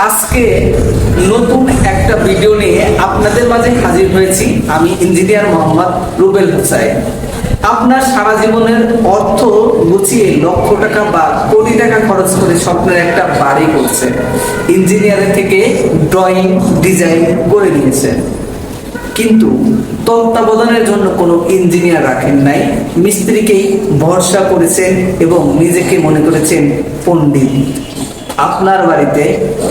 আজকে নতুন একটা ভিডিও নিয়ে আপনাদের মাঝে হাজির হয়েছি। আমি ইঞ্জিনিয়ার মোহাম্মদ রুবেল হোসাইন। আপনার সারা জীবনের অর্থ গুছিয়ে লক্ষ টাকা বা কোটি টাকা খরচ করে স্বপ্নের একটা বাড়ি করছেন, ইঞ্জিনিয়ারের থেকে ড্রয়িং ডিজাইন করে নিয়েছেন, কিন্তু তত্ত্বাবধানের জন্য কোনো ইঞ্জিনিয়ার রাখেন নাই, মিস্ত্রিকেই ভরসা করেছেন এবং নিজেকে মনে করেছেন পণ্ডিত। আপনার বাড়িতে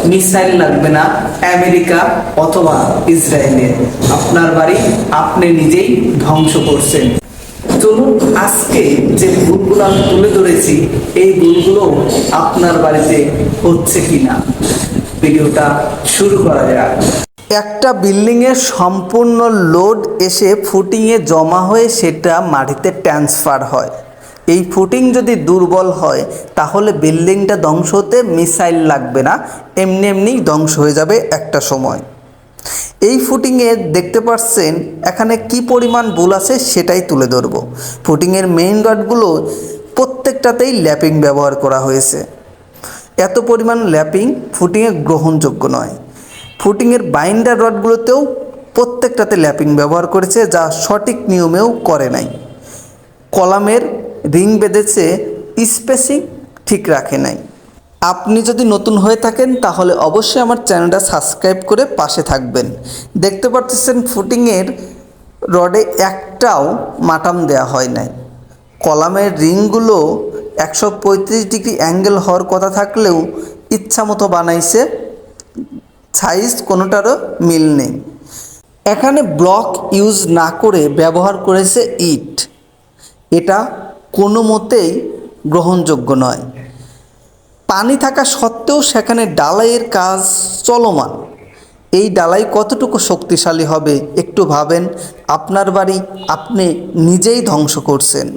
মিসাইল লাগবে না আমেরিকা অথবা ইসরায়েলের, আপনার বাড়ি আপনি নিজেই ধ্বংস করছেন। চলুন আজকে যে ভুলগুলো আমি তুলে ধরেছি, এই ভুলগুলো আপনার বাড়িতে হচ্ছে কিনা ভিডিওটা শুরু করা যাক। একটা বিল্ডিংয়ের সম্পূর্ণ লোড এসে ফুটিংয়ে জমা হয়ে সেটা মাটিতে ট্রান্সফার হয়। এই ফুটিং যদি দুর্বল হয় তাহলে বিল্ডিংটা ধ্বংস হতে মিসাইল লাগবে না, এমনি এমনি ধ্বংস হয়ে যাবে একটা সময়। এই ফুটিংয়ে দেখতে পাচ্ছেন এখানে কি পরিমাণ ভুল আছে সেটাই তুলে ধরব। ফুটিংয়ের মেইন রডগুলো প্রত্যেকটাতেই ল্যাপিং ব্যবহার করা হয়েছে। এত পরিমাণ ল্যাপিং ফুটিংয়ে গ্রহণযোগ্য নয়। ফুটিংয়ের বাইন্ডার রডগুলোতেও প্রত্যেকটাতে ল্যাপিং ব্যবহার করেছে, যা সঠিক নিয়মেও করে নাই। কলামের রিং বেঁধেছে, স্পেসিং ঠিক রাখে নাই। আপনি যদি নতুন হয়ে থাকেন তাহলে অবশ্যই আমার চ্যানেলটা সাবস্ক্রাইব করে পাশে থাকবেন। দেখতে পাচ্ছেন ফুটিংয়ের রডে একটাও মাটাম দেওয়া হয় নাই। কলামের রিংগুলো 135 ডিগ্রি অ্যাঙ্গেল হওয়ার কথা থাকলেও ইচ্ছা মতো বানাইছে, সাইজ কোনোটারও মিল নেই। এখানে ব্লক ইউজ না করে ব্যবহার করেছে ইট, এটা কোনো মতেই গ্রহণযোগ্য নয়। পানি থাকা সত্ত্বেও সেখানে ডালাইয়ের কাজ চলমান। এই ডালাই কতটুকু শক্তিশালী হবে একটু ভাবেন। আপনার বাড়ি আপনি নিজেই ধ্বংস করছেন।